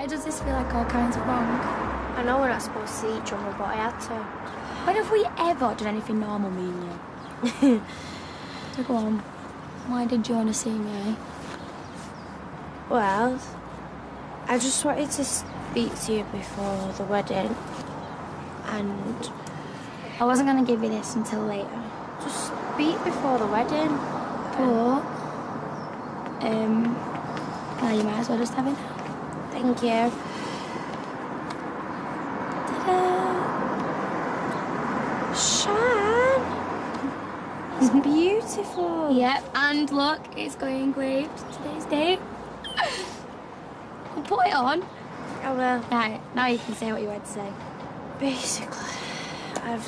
does this feel like all kinds of wrong? I know we're not supposed to see each other, but I had to. When have we ever done anything normal, me and you? So go on. Why did you want to see me? Well, I just wanted to speak to you before the wedding. And I wasn't going to give you this until later. just speak before the wedding. But, now you might as well just have it now. Thank you. Ta-da! Sian! It's beautiful. Yep, and look, it's going engraved today's date. We'll put it on. I will. Right, now you can say what you had to say. Basically, I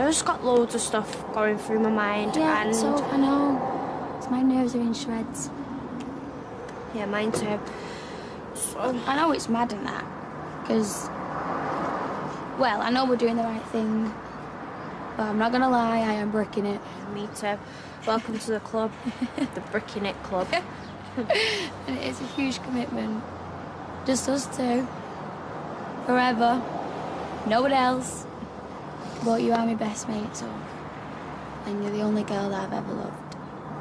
just got loads of stuff going through my mind. Yeah, and so I know. So my nerves are in shreds. yeah, mine too. So I know it's mad and that, because, well, I know we're doing the right thing, but I'm not gonna lie, I am bricking it. me too. Welcome to the club, the Bricking It Club. And it is a huge commitment. Just us two. Forever. No one else. But you are my best mate, so. And you're the only girl that I've ever loved.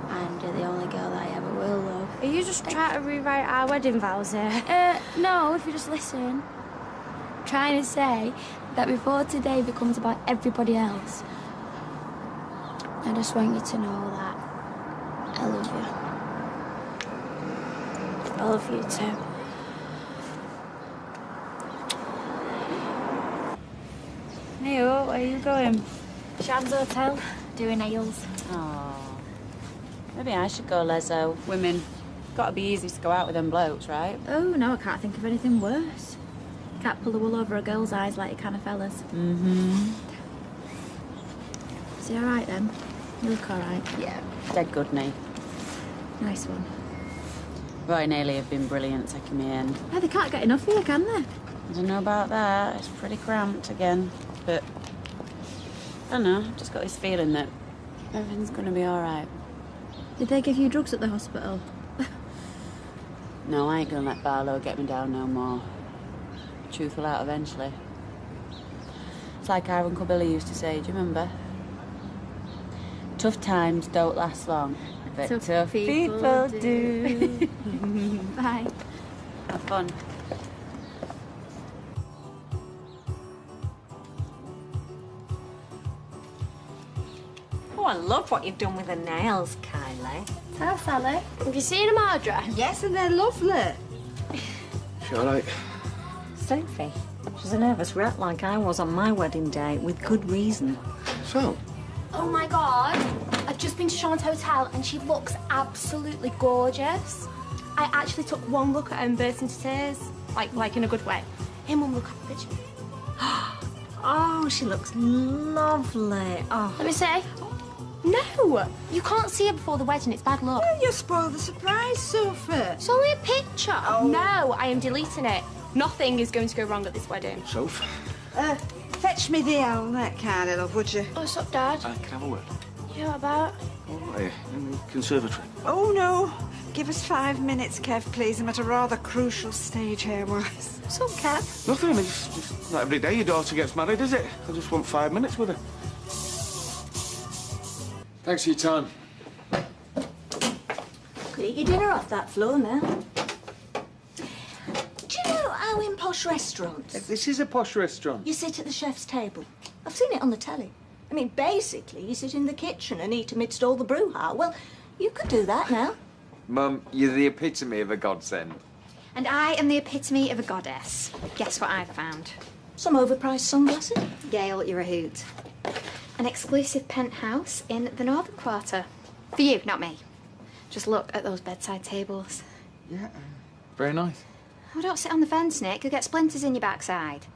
And you're the only girl that I ever will love. Are you just trying to rewrite our wedding vows here? No, if you just listen. I'm trying to say that before today becomes about everybody else, I just want you to know that I love you. I love you too. Hey, where are you going? Shan's hotel, doing nails. Oh, maybe I should go, Lezo. Women, gotta be easy to go out with them blokes, right? Oh, no, I can't think of anything worse. Can't pull the wool over a girl's eyes like you can of fellas. Mm-hmm. Is he all right, then? You look all right. Yeah, dead good, Nate. Nice one. Roy and Ailey have been brilliant taking me in. Oh, they can't get enough of you, can they? I don't know about that. It's pretty cramped again. But, I don't know, I've just got this feeling that everything's gonna be all right. Did they give you drugs at the hospital? No, I ain't gonna let Barlow get me down no more. Truth will out eventually. It's like our Uncle Billy used to say, do you remember? Tough times don't last long, but tough people do. Bye. Have fun. Oh, I love what you've done with the nails, Kylie. Tell Sally. Have you seen Amadra? Yes, and they're lovely. She all right? Sophie, she's a nervous wreck like I was on my wedding day, with good reason. So? Oh my God. I've just been to Sean's hotel and she looks absolutely gorgeous. I actually took one look at her and burst into tears. Like in a good way. Hey, Mum, look at the picture. Oh, she looks lovely. Oh, Let me see. No, you can't see her before the wedding. It's bad luck. you spoiled the surprise, Sophie. It's only a picture. No, I am deleting it. Nothing is going to go wrong at this wedding. Soph? Fetch me the owl, that kind of love, would you? What's up, Dad? Can I have a word? Yeah, what about? Oh, here, in the conservatory. Oh, no. Give us 5 minutes, Kev, please. I'm at a rather crucial stage hair-wise. What's up, Kev? Nothing, it's just not every day your daughter gets married, is it? I just want 5 minutes with her. Thanks for your time. Could eat your dinner off that floor now. Do you know how in posh restaurants This is a posh restaurant. you sit at the chef's table? I've seen it on the telly. I mean, basically, you sit in the kitchen and eat amidst all the brouhaha. Well, you could do that now. Mum, you're the epitome of a godsend. And I am the epitome of a goddess. Guess what I found? Some overpriced sunglasses. Gail, you're a hoot. An exclusive penthouse in the Northern Quarter. For you, not me. Just look at those bedside tables. Yeah, very nice. Oh, don't sit on the fence, Nick. You'll get splinters in your backside.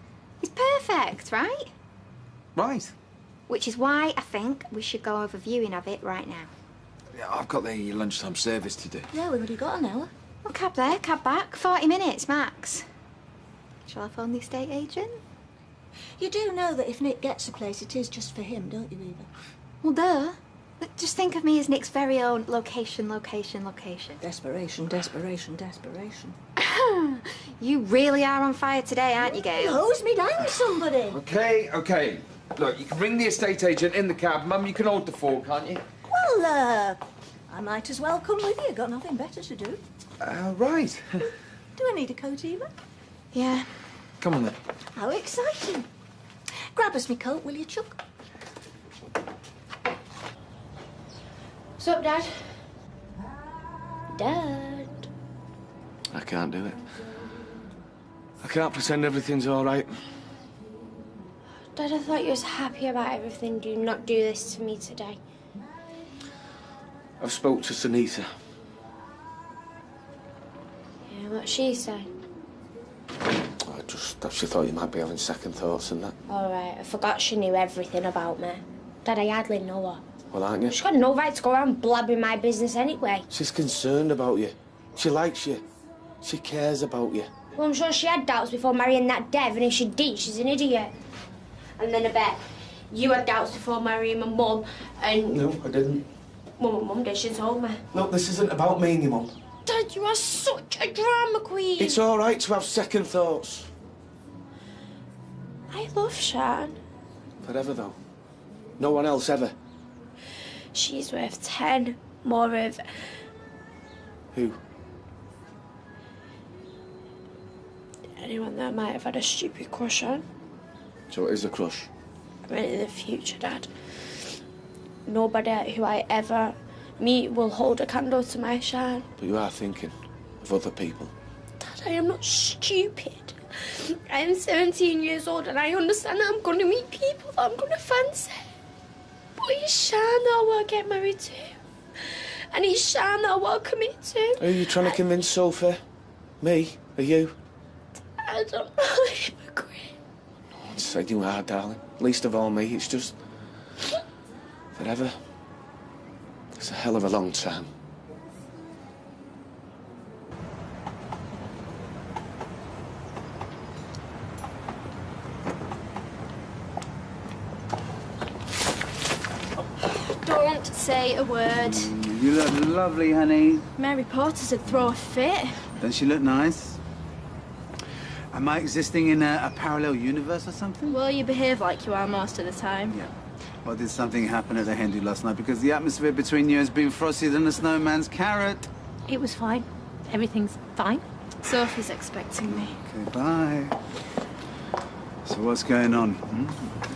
It's perfect, right? Right. Which is why I think we should go over viewing of it right now. Yeah, I've got the lunchtime service to do. Yeah, we've already got an hour. Well, cab there, cab back. 40 minutes, max. Shall I phone the estate agent? You do know that if Nick gets a place, it is just for him, don't you, Eva? Well, duh. But just think of me as Nick's very own location, location, location. Desperation, desperation, desperation. You really are on fire today, aren't you, Gail? Hose me down, somebody. OK. Look, you can ring the estate agent in the cab. Mum, you can hold the fort, can't you? Well, I might as well come with you. Got nothing better to do. Right. Do I need a coat, Eva? Yeah. Come on, then. How exciting. Grab us me coat, will you, Chuck? What's up, Dad? Dad? I can't do it. I can't pretend everything's all right. Dad, I thought you was happy about everything. Do not do this to me today. I've spoke to Sunita. Yeah, what'd she say? She thought you might be having second thoughts and that. All right, I forgot she knew everything about me. Dad, I hardly know her. Well, aren't you? She's got no right to go around blabbing my business anyway. She's concerned about you. She likes you. She cares about you. Well, I'm sure she had doubts before marrying that Dev, and if she did, she's an idiot. And then I bet you had doubts before marrying my mum, and... No, I didn't. Well, my mum did, she told me. Look, this isn't about me and your mum. Dad, you are such a drama queen. It's all right to have second thoughts. I love Sian. Forever, though. No one else ever. She's worth 10 more of... Who? anyone that I might have had a stupid crush on. So it is a crush? I mean, in the future, Dad. Nobody who I ever meet will hold a candle to my Sian. But you are thinking of other people. Dad, I am not stupid. I am 17 years old and I understand that I'm going to meet people that I'm going to fancy. But it's Sian that I want to get married to. And it's Sian that I want to commit to. Who are you trying to convince, Sophie? Me? Or you? I don't know, hypocrite. Don't say you are, darling. Least of all me. It's just... forever. It's a hell of a long time. Don't say a word. You look lovely, honey. Mary Porter's would throw a fit. Don't she look nice? Am I existing in a parallel universe or something? Well, you behave like you are most of the time. Yeah. Or did something happen at the Hindu last night? Because the atmosphere between you has been frostier than a snowman's carrot. It was fine. Everything's fine. Sophie's expecting me. Okay, bye. So what's going on?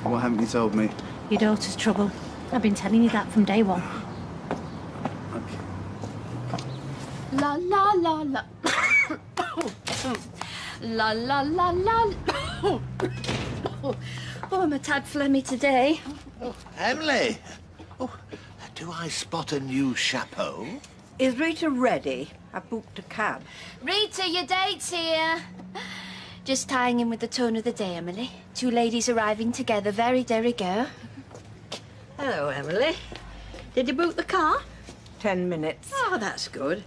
What haven't you told me? Your daughter's trouble. I've been telling you that from day one. Okay. La la la la. La la la la. Oh, I'm a tad phlegmy today. Oh, Emily! Oh, do I spot a new chapeau? Is Rita ready? I booked a cab. Rita, your date's here. Just tying in with the tone of the day, Emily. Two ladies arriving together, very de rigueur. Hello, Emily. Did you book the car? 10 minutes. Oh, that's good.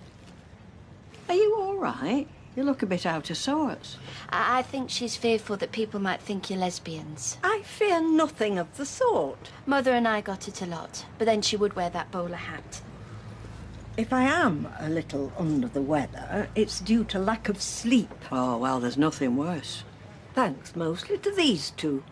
Are you all right? You look a bit out of sorts. I think she's fearful that people might think you're lesbians. I fear nothing of the sort. Mother and I got it a lot, but then she would wear that bowler hat. If I am a little under the weather, it's due to lack of sleep. Oh, well, there's nothing worse. Thanks mostly to these two.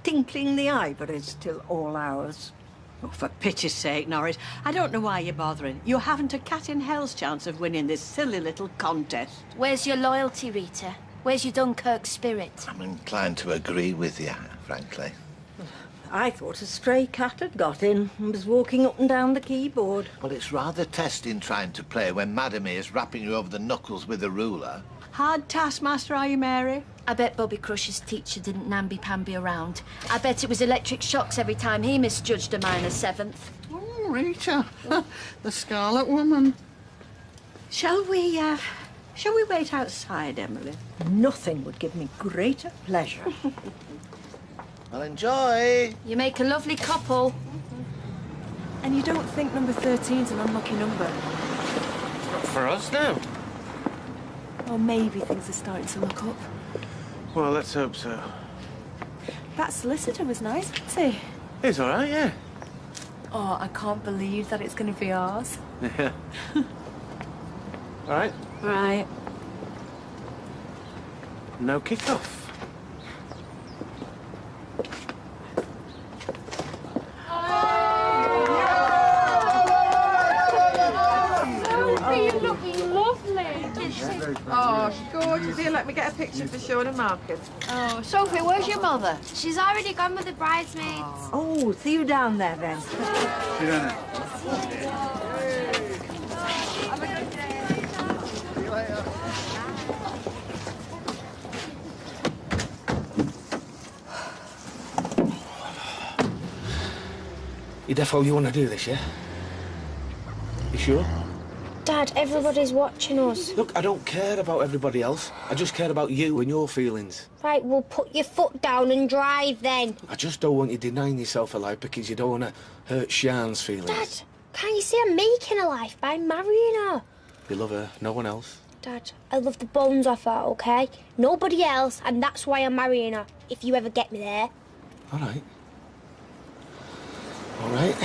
Tinkling the ivories till all hours. Oh, for pity's sake, Norris. I don't know why you're bothering. You haven't a cat in hell's chance of winning this silly little contest. Where's your loyalty, Rita? Where's your Dunkirk spirit? I'm inclined to agree with you, frankly. I thought a stray cat had got in and was walking up and down the keyboard. Well, it's rather testing trying to play when Madam is rapping you over the knuckles with a ruler. Hard taskmaster, are you, Mary? I bet Bobby Crush's teacher didn't namby-pamby around. I bet it was electric shocks every time he misjudged a minor seventh. Oh, Rita, the Scarlet Woman. Shall we wait outside, Emily? Nothing would give me greater pleasure. Well, enjoy. You make a lovely couple. And you don't think number 13's an unlucky number? For us now. Or maybe things are starting to look up. Well, let's hope so. That solicitor was nice, wasn't he? It's all right, yeah. Oh, I can't believe that it's going to be ours. Yeah. All right. Right. No kick-off. Sophie, you're looking lovely. Oh, she's gorgeous. Here, let me get a picture for Sian and Marcus. Oh, Sophie, where's your mother? She's already gone with the bridesmaids. Oh, see you down there then. See you down there. You defo you want to do this, yeah? You sure? Dad, everybody's watching us. Look, I don't care about everybody else. I just care about you and your feelings. Right, well, put your foot down and drive then. I just don't want you denying yourself a life because you don't want to hurt Sian's feelings. Dad, can't you see I'm making a life by marrying her? You love her, no one else. Dad, I love the bones off her, OK? Nobody else, and that's why I'm marrying her, if you ever get me there. All right. All right.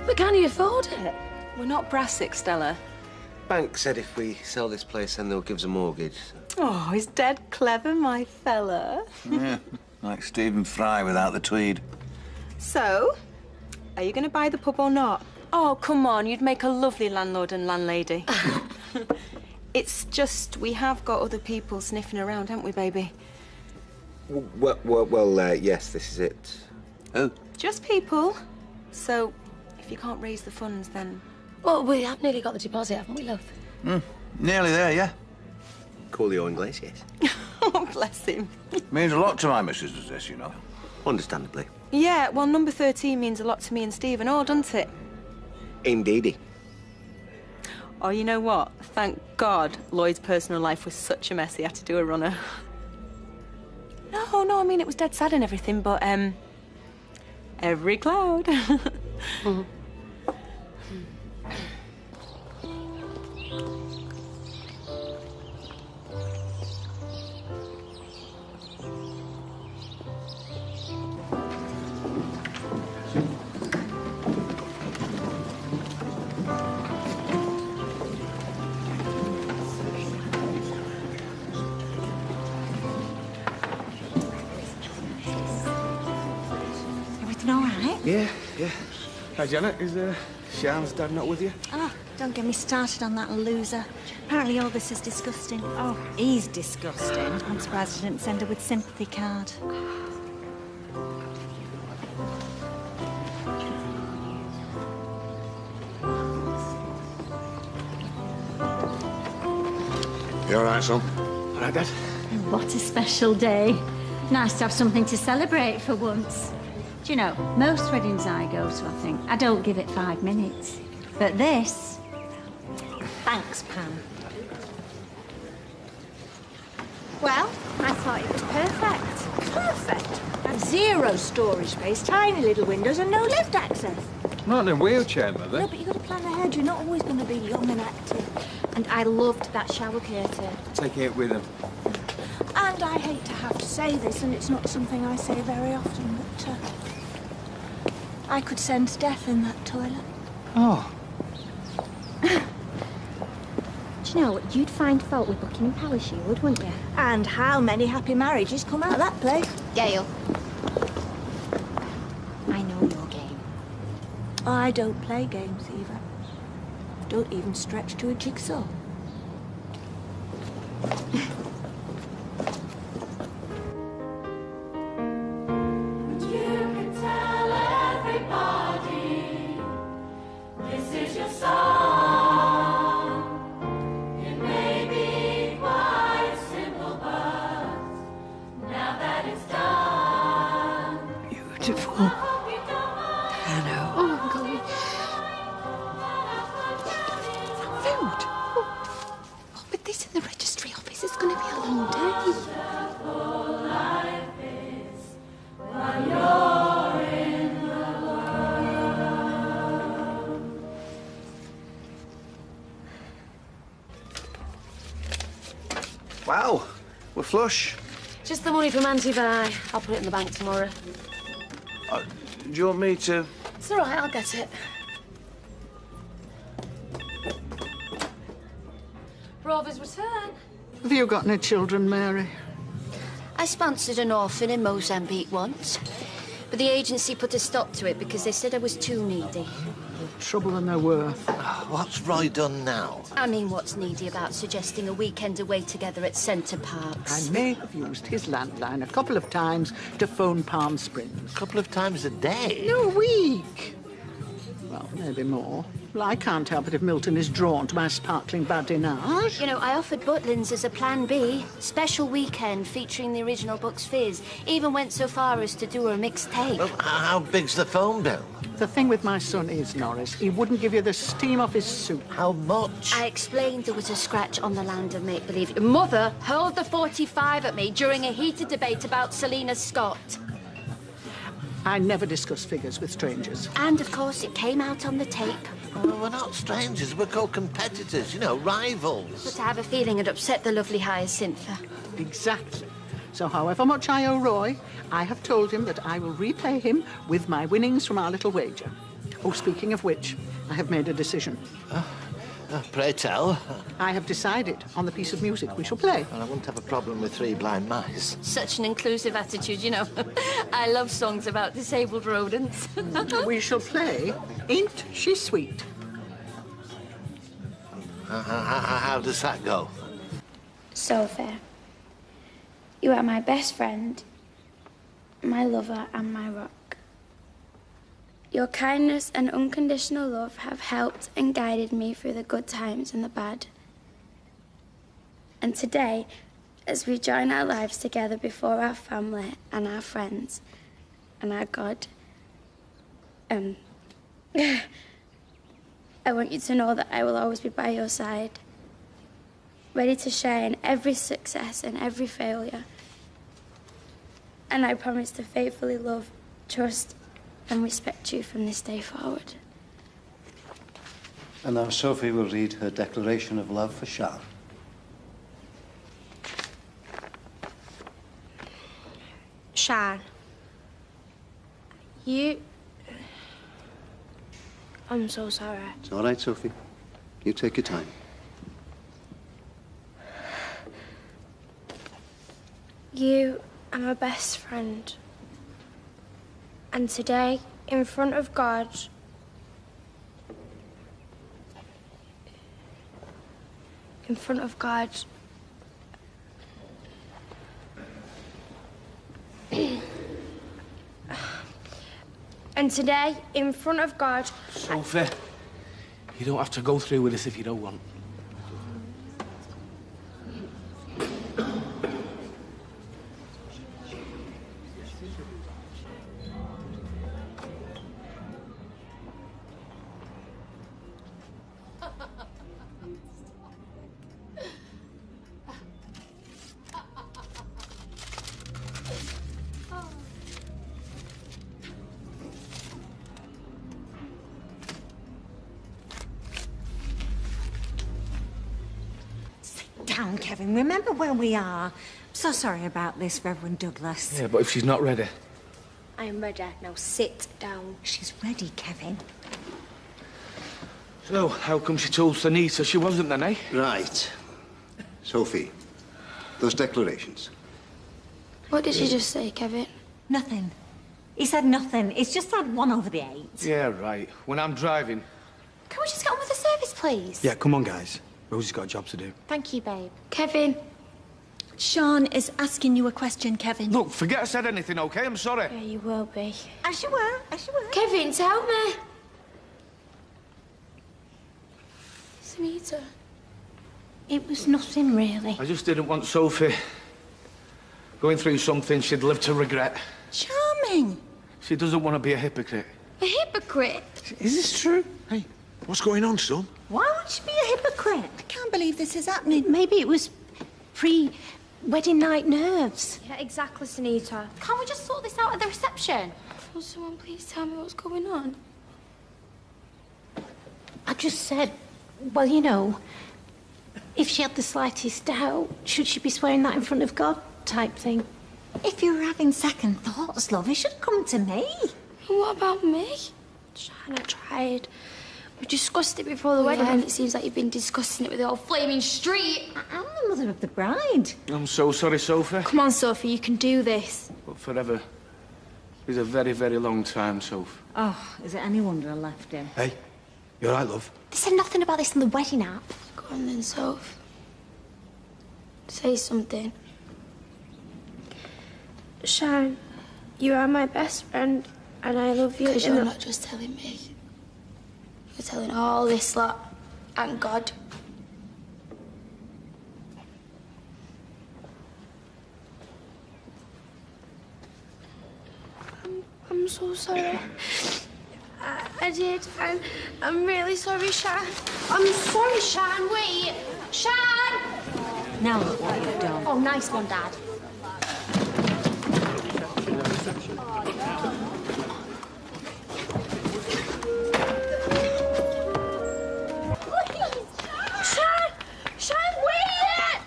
But can you afford it? We're not brassic, Stella. Bank said if we sell this place, then they'll give us a mortgage. Oh, he's dead clever, my fella. Yeah, like Stephen Fry without the tweed. So, are you going to buy the pub or not? Oh, come on, you'd make a lovely landlord and landlady. It's just we have got other people sniffing around, haven't we, baby? Well, yes, this is it. Oh. Just people. So, if you can't raise the funds, then... Well, we have nearly got the deposit, haven't we, love? Nearly there, yeah. Coolio Inglés, yes. Oh, bless him. Means a lot to my missus, does this, you know. Understandably. Yeah, well, number 13 means a lot to me and Steve and all, doesn't it? Indeedy. Oh, you know what? Thank God Lloyd's personal life was such a mess he had to do a runner. No, I mean, it was dead sad and everything, but, every cloud. Everything all right? Yeah. Hi, Janet. Is Sian's dad not with you? Oh, don't get me started on that loser. Apparently all this is disgusting. Oh, he's disgusting. I'm surprised I didn't send her with sympathy card. You all right, son? All right, Dad? What a special day. Nice to have something to celebrate for once. Do you know, most weddings I go to, I think, I don't give it 5 minutes. But this... Thanks, Pam. Well, I thought it was perfect. Perfect. I've 0 storage space, tiny little windows and no lift access. Not in a wheelchair, Mother. No, but you've got to plan ahead. You're not always going to be young and active. And I loved that shower curtain. Take it with him. And I hate to have to say this, and it's not something I say very often, but I could sense death in that toilet. Oh. Do you know, you'd find fault with Buckingham Palace, you would, wouldn't you? And how many happy marriages come out of that place? Gail. I know your game. I don't play games, Eva. Don't even stretch to a jigsaw. Beautiful. I know. Oh, golly. Food. Oh, but this in the registry office is going to be Wow, we're flush. Just the money from Auntie Vi. I'll put it in the bank tomorrow. Do you want me to? It's all right, I'll get it. Rover's return. Have you got any children, Mary? I sponsored an orphan in Mozambique once, but the agency put a stop to it because they said I was too needy. Trouble than they're worth. What's Roy done now? I mean, what's needy about suggesting a weekend away together at Centre Parks? I may have used his landline a couple of times to phone Palm Springs. A couple of times a day? No, a week. Well, maybe more. Well, I can't help it if Milton is drawn to my sparkling badinage. You know, I offered Butlins as a plan B. Special weekend featuring the original Bucks Fizz. Even went so far as to do a mixtape. Well, how big's the phone bill? The thing with my son is, Norris, he wouldn't give you the steam off his soup. How much? I explained there was a scratch on the land of make-believe. Your mother hurled the 45 at me during a heated debate about Selena Scott. I never discuss figures with strangers. And, of course, it came out on the tape. Well, we're not strangers. We're called competitors, you know, rivals. But I have a feeling it upset the lovely Hyacintha. Exactly. So however much I owe Roy, I have told him that I will repay him with my winnings from our little wager. Oh, speaking of which, I have made a decision. Pray tell. I have decided on the piece of music we shall play. Well, I won't have a problem with three blind mice. Such an inclusive attitude, you know. I love songs about disabled rodents. We shall play Ain't She Sweet? How does that go? Sophie, you are my best friend, my lover and my rock. Your kindness and unconditional love have helped and guided me through the good times and the bad. And today, as we join our lives together before our family and our friends and our God, I want you to know that I will always be by your side, ready to share in every success and every failure. And I promise to faithfully love, trust, and respect you from this day forward. And now Sophie will read her declaration of love for Sian. Sian, I'm so sorry. It's all right, Sophie. You take your time. You are my best friend. And today, in front of God, and today, in front of God... Sophie, you don't have to go through with this if you don't want. Down, Kevin. Remember where we are. I'm so sorry about this, Reverend Douglas. Yeah, but if she's not ready. I am ready. Now sit down. She's ready, Kevin. So, how come she told Sunita she wasn't then, eh? Right. Sophie, those declarations. What did she just say, Kevin? Nothing. He said nothing. It's just that 1 over the 8. Yeah, right. When I'm driving. Can we just get on with the service, please? Yeah, come on, guys. Rosie's got a job to do. Thank you, babe. Kevin. Sian is asking you a question, Kevin. Look, forget I said anything, OK? I'm sorry. Yeah, you will be. As you were, as you were. Kevin, tell me. Sunita. It was nothing, really. I just didn't want Sophie going through something she'd live to regret. Charming. She doesn't want to be a hypocrite. A hypocrite? Is this true? Hey, what's going on, son? Why would she be a hypocrite? I can't believe this is happening. Maybe it was pre-wedding night nerves. Yeah, exactly, Sunita. Can't we just sort this out at the reception? Will someone please tell me what's going on? I just said, well, you know, if she had the slightest doubt, should she be swearing that in front of God type thing? If you were having second thoughts, love, you should come to me. What about me? Sian, I tried. We discussed it before the wedding. And it seems like you've been discussing it with the whole flaming street. I'm the mother of the bride. I'm so sorry, Sophie. Come on, Sophie, you can do this. But forever is a very, very long time, Soph. Oh, is it any wonder I left him? Hey, you all right, love? They said nothing about this in the wedding app. Go on then, Soph. Say something. Sian, you are my best friend, and I love you. Because you're not just telling me. You're telling all this lot and God. I'm so sorry. I did, and I'm really sorry, Sian. I'm sorry, Sian. Wait, Sian! Now look what you've done. Oh, nice one, Dad. Sian, wait!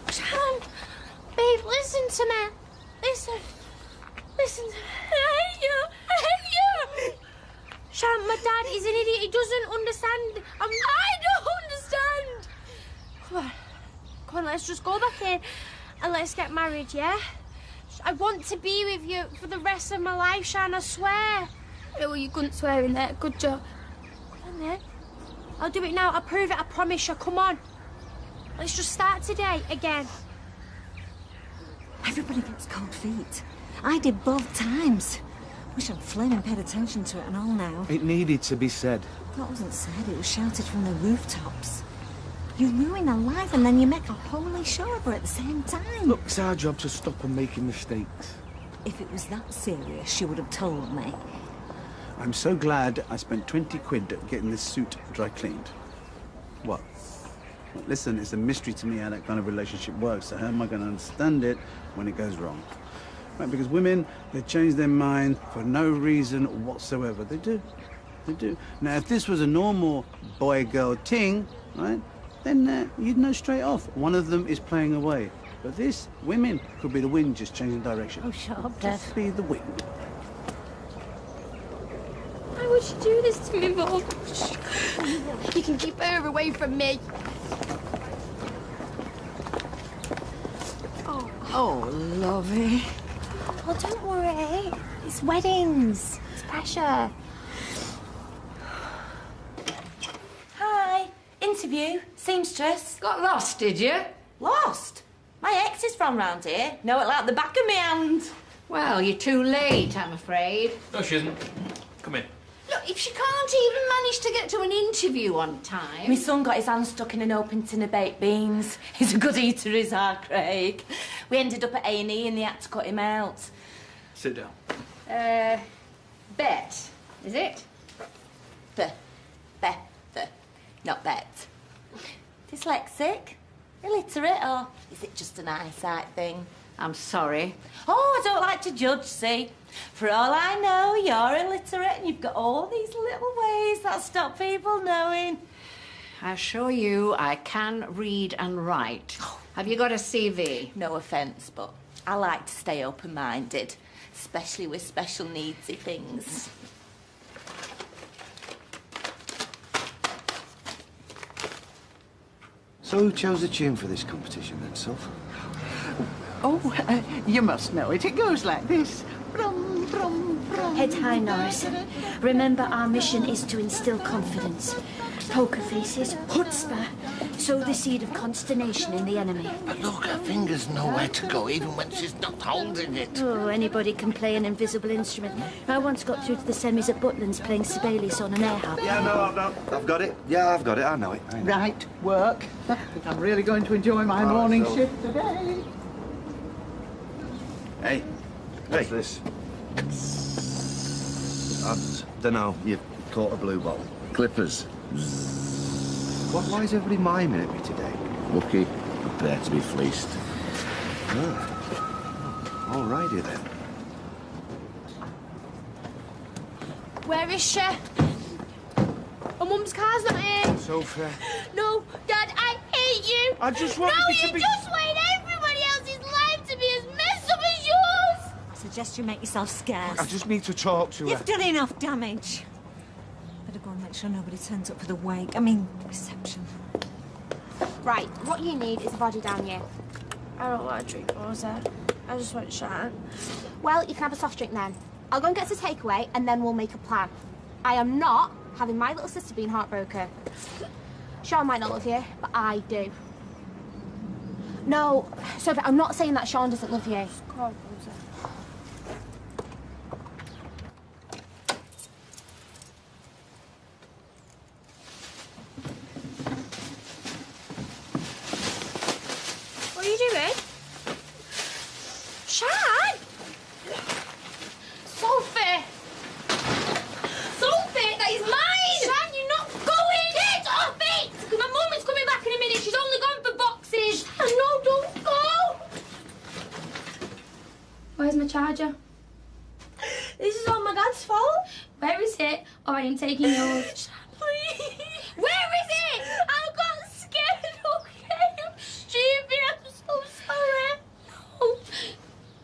Sian, babe, listen to me. Listen to me. I hate you. Sian, my dad is an idiot. He doesn't understand. I don't understand. Come on, let's just go back in and let's get married, yeah? I want to be with you for the rest of my life, Sian, I swear. Yeah, well, you couldn't swear in there. Good job. Come on, then. I'll do it now. I'll prove it. I promise you. Come on. Let's just start today again. Everybody gets cold feet. I did both times. Wish I'd flown and paid attention to it and all now. It needed to be said. That wasn't said, it was shouted from the rooftops. You ruin a life and then you make a holy show of her at the same time. Look, it's our job to stop her making mistakes. If it was that serious, she would have told me. I'm so glad I spent 20 quid getting this suit dry cleaned. What? Well, listen, it's a mystery to me how that kind of relationship works, so how am I going to understand it when it goes wrong? Right, because women, they change their mind for no reason whatsoever. They do. They do. Now, if this was a normal boy-girl ting, right, then you'd know straight off. One of them is playing away. But this, women, could be the wind just changing direction. Oh, shut up, Dad. Just be the wind. Why would you do this to me, Mum? You can keep her away from me. Oh, lovey. Oh, don't worry. It's weddings. It's pressure. Hi. Interview. Seamstress. Got lost, did you? Lost? My ex is from round here. Know it like the back of my hand. Well, you're too late, I'm afraid. No, she isn't. Come in. Look, if she can't even manage to get to an interview on time... My son got his hand stuck in an open tin of baked beans. He's a good eater, is our Craig. We ended up at A&E and they had to cut him out. Sit down. Bet, is it? Not bet. Dyslexic? Illiterate, or is it just an eyesight thing? I'm sorry. Oh, I don't like to judge, see? For all I know, you're illiterate and you've got all these little ways that stop people knowing. I assure you I can read and write. Have you got a CV? No offence, but I like to stay open-minded, especially with special needsy things. So who chose the tune for this competition then, Soph? Oh, you must know it. It goes like this. Brum, brum, brum. Head high, Norris. Remember, our mission is to instill confidence. Poker faces, chutzpah, sow the seed of consternation in the enemy. But look, her fingers know where to go, even when she's not holding it. Oh, anybody can play an invisible instrument. I once got through to the semis at Butland's playing Sibelius on an air harp. Yeah, no, I've got it. Yeah, I've got it. I know it. Right, work. I'm really going to enjoy my morning shift today. Hey, what's this? I don't know. You've caught a blue ball. Clippers. Why is everybody miming at me today? Lucky, prepare to be fleeced. Oh. All righty then. Where is she? My mum's car's not here. Sophie. No, Dad, I hate you. I just wanted no, you to you be... just want everybody else's life to be as messed up as yours. I suggest you make yourself scarce. I just need to talk to her. You've done enough damage. Better go and make sure nobody turns up for the wake. I mean, reception. Right, what you need is a body down here. I don't want to drink, Rosa. I just want Sian. Well, you can have a soft drink then. I'll go and get us a takeaway and then we'll make a plan. I am not having my little sister being heartbroken. Sian might not love you, but I do. No, Sophie, I'm not saying that Sian doesn't love you. Come on, Rosa. What are you doing? Sian! Sophie! Sophie, that is mine! Sian, you're not going! Get off it! My mum is coming back in a minute. She's only gone for boxes. Sian, no, don't go! Where's my charger? This is all my dad's fault. Where is it? Or I am taking yours. Please. Where is it? I got scared, okay? I'm stupid. I'm so sorry. No.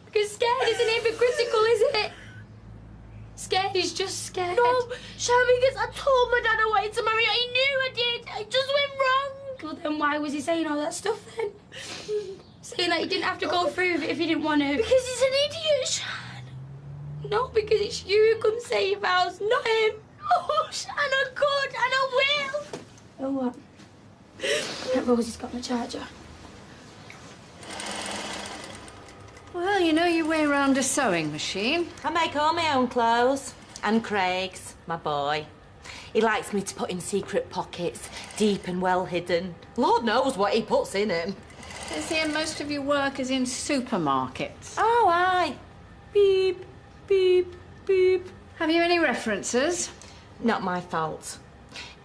Because scared isn't hypocritical, is it? Scared is just scared. No, Sian, because I told my dad I wanted to marry you. He knew I did. I just went wrong. Well, then why was he saying all that stuff then? Saying that he didn't have to go through with it if he didn't want to. Because he's an idiot, Sian. No, because it's you who comes say your vows, not him. Oh, Sian, I could and I will. Oh, what? That Rosie's got my charger. Well, you know your way around a sewing machine. I make all my own clothes. And Craig's, my boy. He likes me to put in secret pockets, deep and well hidden. Lord knows what he puts in them. Is here most of your work is in supermarkets? Oh, aye. Beep, beep, beep. Have you any references? Not my fault.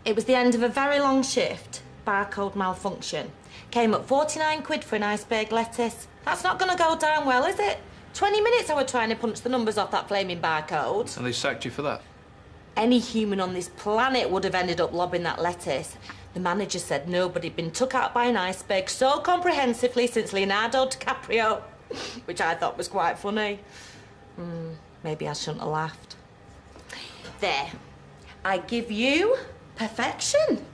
It was the end of a very long shift. Barcode malfunction. Came up 49 quid for an iceberg lettuce. That's not going to go down well, is it? 20 minutes I was trying to punch the numbers off that flaming barcode. And they sacked you for that? Any human on this planet would have ended up lobbing that lettuce. The manager said nobody'd been took out by an iceberg so comprehensively since Leonardo DiCaprio, which I thought was quite funny. Maybe I shouldn't have laughed. There. I give you perfection.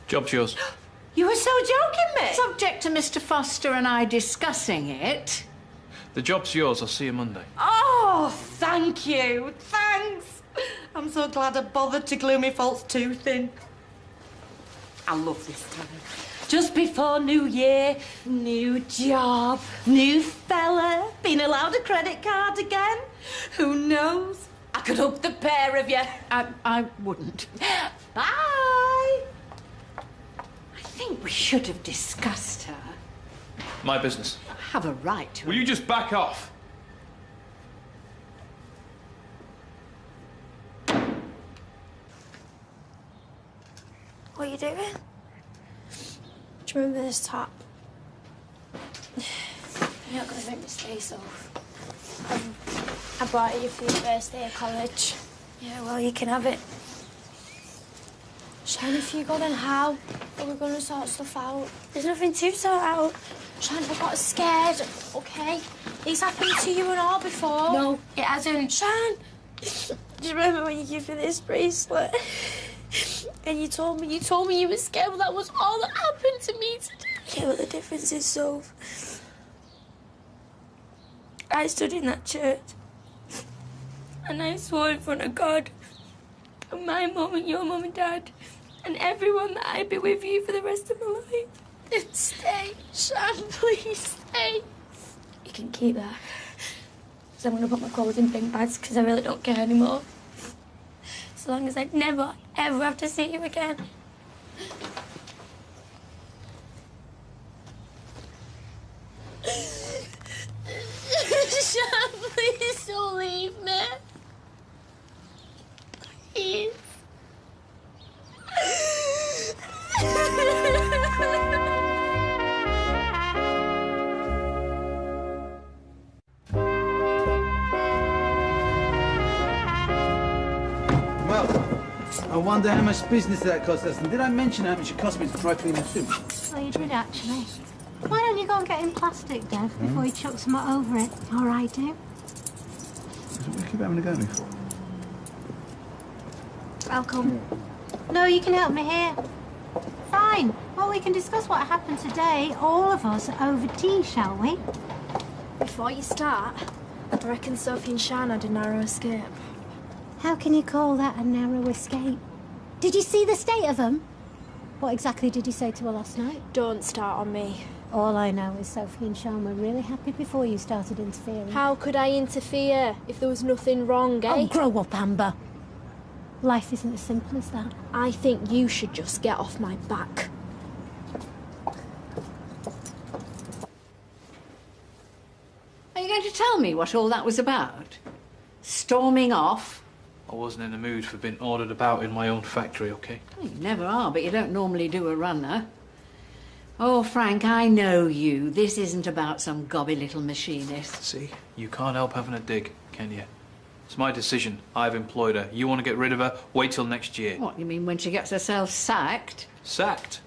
Job's yours. You were so joking, me. Subject to Mr. Foster and I discussing it. The job's yours. I'll see you Monday. Oh, thank you. Thanks. I'm so glad I bothered to glue my false tooth in. I love this time. Just before New Year, new job, new fella, being allowed a credit card again. Who knows? I could hug the pair of you. I wouldn't. Bye. I think we should have discussed her. My business. I have a right to. Will you just back off? What are you doing? Do you remember this top? You're not going to make me stay, Soph. I bought it you for your first day of college. Yeah, well, you can have it. Sian, if you go, then how are we going to sort stuff out? There's nothing to sort out. Sian, I got scared, OK? It's happened to you and all before. No, it hasn't. Sian, do you remember when you gave me this bracelet? And you told me you were scared. Well, that was all that happened to me today. Yeah, but the difference is, Soph, I stood in that church and I swore in front of God and my mum and your mum and dad and everyone that I'd be with you for the rest of my life. And stay, Sian, please stay. You can keep that. Because I'm going to put my clothes in bin bags because I really don't care anymore. As long as I never, ever have to see you again. Sian, please don't leave me. Please. I wonder how much business that cost us. And did I mention how much it cost me to dry clean the suit? Oh, you did actually. Why don't you go and get him plastic, Dev, before he chucks something over it? All right, do. That's what we keep having a go at me for. I'll come. No, you can help me here. Fine. Well, we can discuss what happened today, all of us, over tea, shall we? Before you start, I reckon Sophie and Sian had a narrow escape. How can you call that a narrow escape? Did you see the state of them? What exactly did you say to her last night? Don't start on me. All I know is Sophie and Sian were really happy before you started interfering. How could I interfere if there was nothing wrong, eh? Oh, grow up, Amber. Life isn't as simple as that. I think you should just get off my back. Are you going to tell me what all that was about? Storming off? I wasn't in the mood for being ordered about in my own factory, OK? You never are, but you don't normally do a runner. Oh, Frank, I know you. This isn't about some gobby little machinist. See? You can't help having a dig, can you? It's my decision. I've employed her. You want to get rid of her? Wait till next year. What, you mean when she gets herself sacked? Sacked?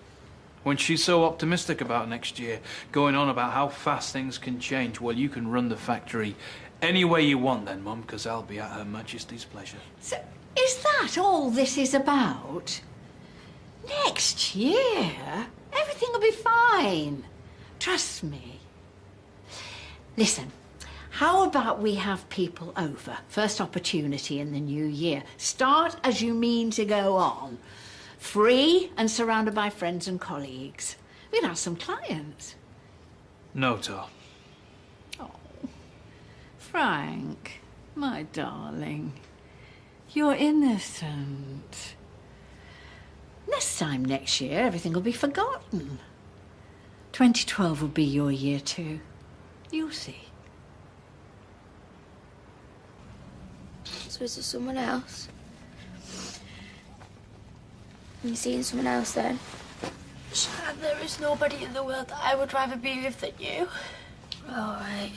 When she's so optimistic about next year, going on about how fast things can change, well, you can run the factory any way you want then, Mum, because I'll be at Her Majesty's pleasure. So, is that all this is about? Next year? Everything will be fine. Trust me. Listen, how about we have people over? First opportunity in the new year. Start as you mean to go on. Free and surrounded by friends and colleagues. We'll have some clients. No, Tar. Oh, Frank, my darling, you're innocent. This time next year, everything will be forgotten. 2012 will be your year too. You'll see. So is there someone else? You seeing someone else then? Sian, there is nobody in the world that I would rather be with than you. All right.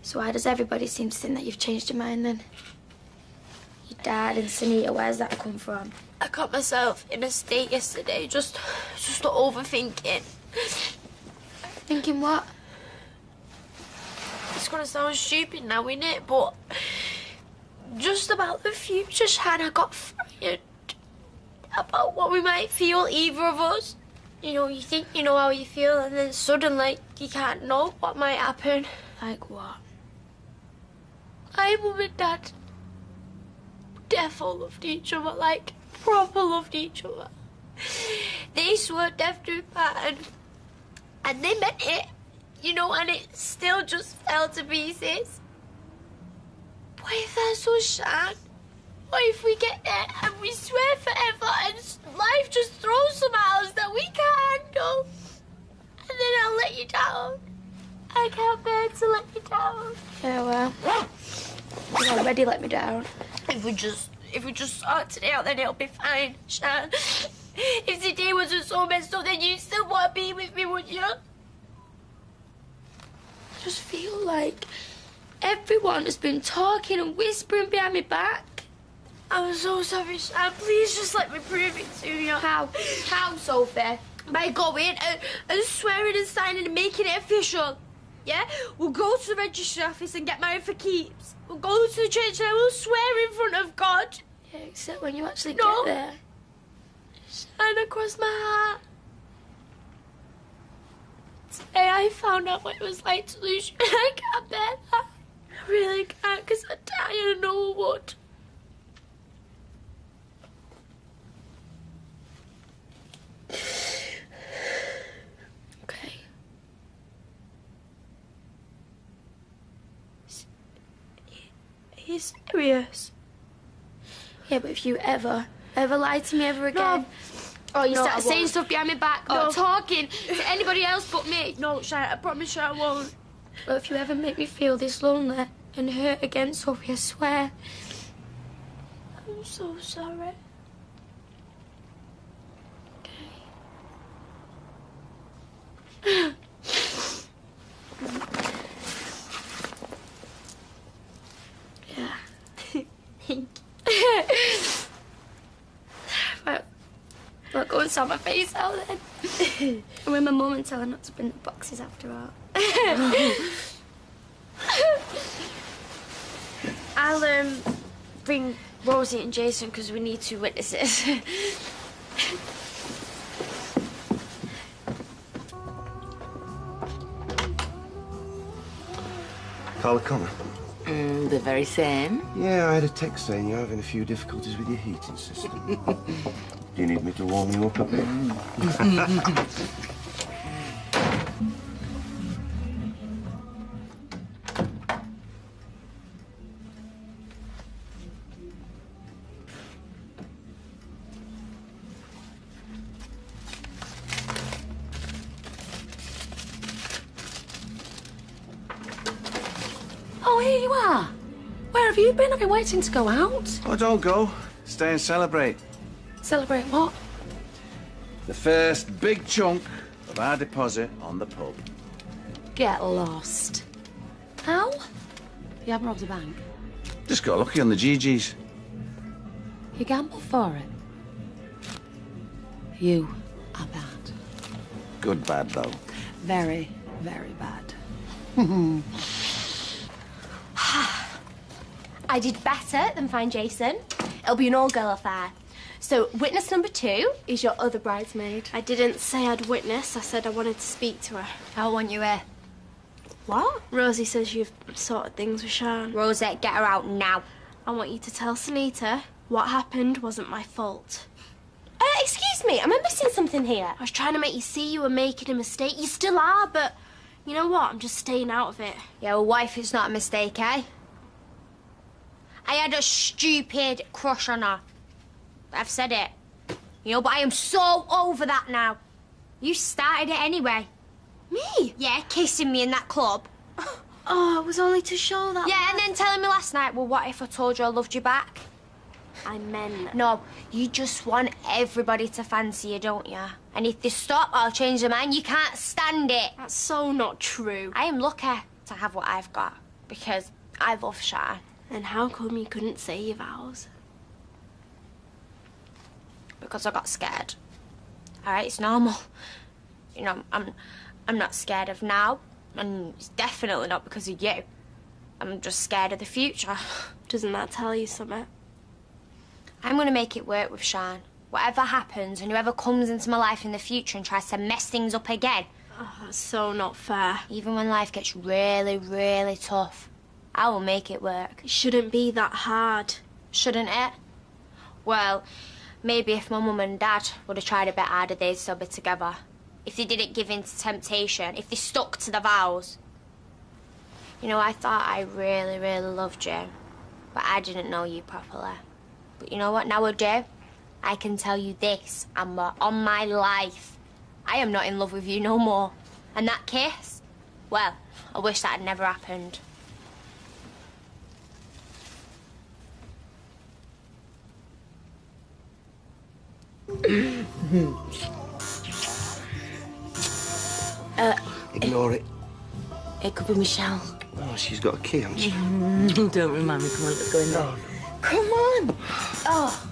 So why does everybody seem to think that you've changed your mind then? Your dad and Sunita, where's that come from? I got myself in a state yesterday, just overthinking. Thinking what? It's gonna sound stupid now, innit? But just about the future, Sian, I got frightened about what we might feel, either of us. You know, you think you know how you feel, and then suddenly you can't know what might happen. Like what? My mum and dad defo loved each other, like proper loved each other. They swore death to part, and they meant it, you know, and it still just fell to pieces. What if that's so sad? What if we get there and we swear forever and life just throws some at us that we can't handle? And then I'll let you down. I can't bear to let you down. Yeah, well, you already let me down. If we just sort today out, then it'll be fine, Sian. If today wasn't so messed up, then you'd still want to be with me, wouldn't you? I just feel like everyone has been talking and whispering behind my back. I'm so sorry, Sian. Please just let me prove it to you. How? How, Sophie? By going and swearing and signing and making it official. Yeah? We'll go to the registry office and get married for keeps. We'll go to the church and I will swear in front of God. Yeah, except when you actually get there. Sian, across my heart. Today I found out what it was like to lose you, and I can't bear that. I really can't, because I'd die and no one would. Okay. Are you serious? Yeah, but if you ever lie to me ever again, or you start saying stuff behind my back, or talking to anybody else but me. No, Sian, I promise you I won't. Well, if you ever make me feel this lonely and hurt again, Sophie, I swear. I'm so sorry. Yeah. Thank you. sort my face out then. And with my mum and tell her not to bring the boxes after all. I'll bring Rosie and Jason because we need 2 witnesses. Carla Connor. The very same. Yeah, I had a text saying you're having a few difficulties with your heating system. Do you need me to warm you up a bit? Oh, here you are. Where have you been? I've been waiting to go out. Oh, don't go. Stay and celebrate. Celebrate what? The first big chunk of our deposit on the pub. Get lost. How? You haven't robbed a bank. Just got lucky on the GGs. You gamble for it. You are bad. Good bad, though. Very, very bad. I did better than find Jason. It'll be an all-girl affair. So, witness number 2 is your other bridesmaid. I didn't say I'd witness. I said I wanted to speak to her. I want you here. What? Rosie says you've sorted things with Sian. Rosette, get her out now. I want you to tell Sunita what happened wasn't my fault. Excuse me, am I missing something here? I was trying to make you see you were making a mistake. You still are, but you know what? I'm just staying out of it. Yeah, well, wife, it's not a mistake, eh? I had a stupid crush on her. I've said it. You know, but I am so over that now. You started it anyway. Me? Yeah, kissing me in that club. Oh, it was only to show that. Yeah, and then telling me last night, well, what if I told you I loved you back? I meant... No, you just want everybody to fancy you, don't you? And if they stop or change their mind, you can't stand it. That's so not true. I am lucky to have what I've got, because I love Sian. And how come you couldn't say your vows? Because I got scared. All right, it's normal. You know, I'm not scared of now, and it's definitely not because of you. I'm just scared of the future. Doesn't that tell you something? I'm going to make it work with Sian. Whatever happens, and whoever comes into my life in the future and tries to mess things up again. Oh, that's so not fair. Even when life gets really, really tough, I will make it work. It shouldn't be that hard. Shouldn't it? Well, maybe if my mum and dad would have tried a bit harder, they'd still be together. If they didn't give in to temptation, if they stuck to the vows. You know, I thought I really, really loved you, but I didn't know you properly. But you know what, now I do. I can tell you this, Amber, on my life, I am not in love with you no more. And that kiss, well, I wish that had never happened. Ignore it. It could be Michelle. Oh, she's got a key, hasn't she? Don't remind me. Come on, let's go in there. Come on. Oh.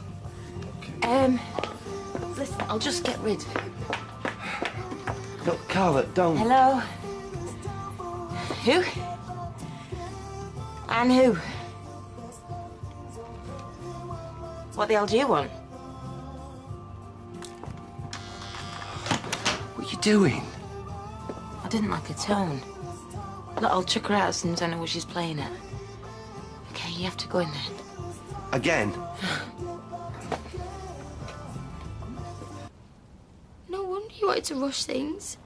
Listen, I'll just get rid. No, Carla, don't. Hello? Who? And who? What the hell do you want? What are you doing? I didn't like her tone. Look, I'll chuck her out as soon as I know what she's playing at. Okay, you have to go in there. Again? No wonder you wanted to rush things.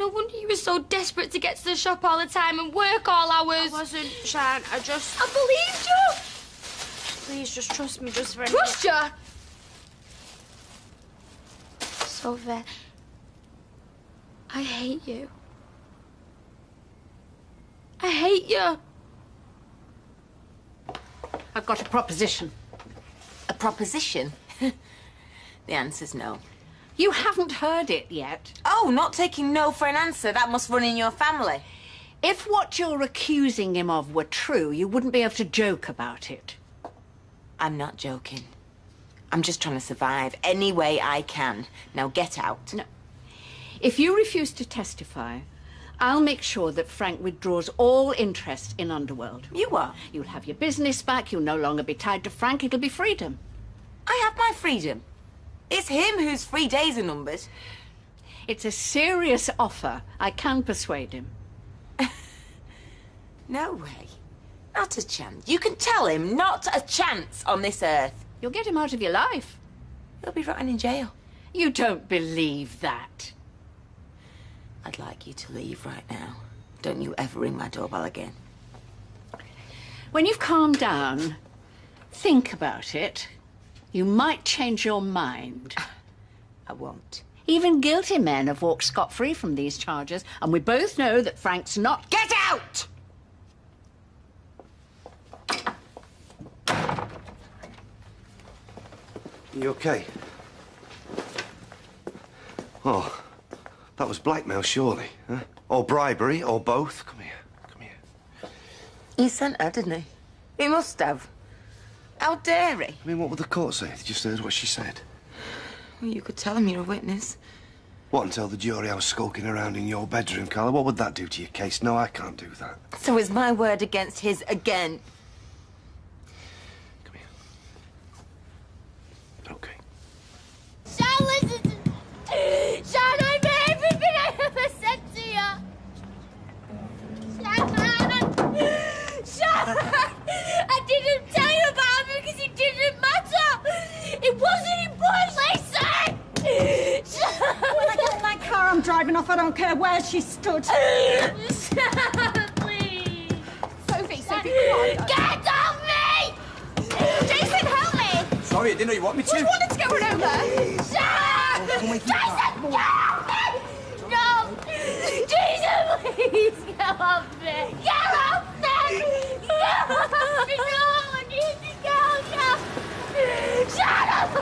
No wonder you were so desperate to get to the shop all the time and work all hours. I wasn't, Sian. I believed you! Please, just trust me just for a Trust you? Sophie, I hate you. I hate you. I've got a proposition. A proposition? The answer's no. You haven't heard it yet. Oh, not taking no for an answer. That must run in your family. If what you're accusing him of were true, you wouldn't be able to joke about it. I'm not joking. I'm just trying to survive any way I can. Now get out. No. If you refuse to testify, I'll make sure that Frank withdraws all interest in Underworld. You what? You'll have your business back. You'll no longer be tied to Frank. It'll be freedom. I have my freedom. It's him whose 3 days are numbered. It's a serious offer. I can persuade him. No way. Not a chance. You can tell him not a chance on this earth. You'll get him out of your life. He'll be rotting in jail. You don't believe that. I'd like you to leave right now. Don't you ever ring my doorbell again. When you've calmed down, think about it. You might change your mind. I won't. Even guilty men have walked scot-free from these charges, and we both know that Frank's not... Get out! You okay? Oh, that was blackmail, surely, huh? Or bribery, or both. Come here, come here. He sent her, didn't he? He must have. How dare he? I mean, what would the court say? They just heard what she said. Well, you could tell him you're a witness. What, and tell the jury I was skulking around in your bedroom, Carla? What would that do to your case? No, I can't do that. So is my word against his again? Okay. Sean, listen to me. Sean, I meant everything I ever said to you. Sean, I didn't tell you about him because it didn't matter. It wasn't important. Listen! When I get in that car, I'm driving off. I don't care where she stood. Sean, please. Sophie, quiet. Get off me! Jason, help me! Sorry, I didn't know you want me to. What wanted to go run over? Sean! Jason, get off me! No! Jason, please, get off me! Get off me! Get off me! No, I need to go! Shut up!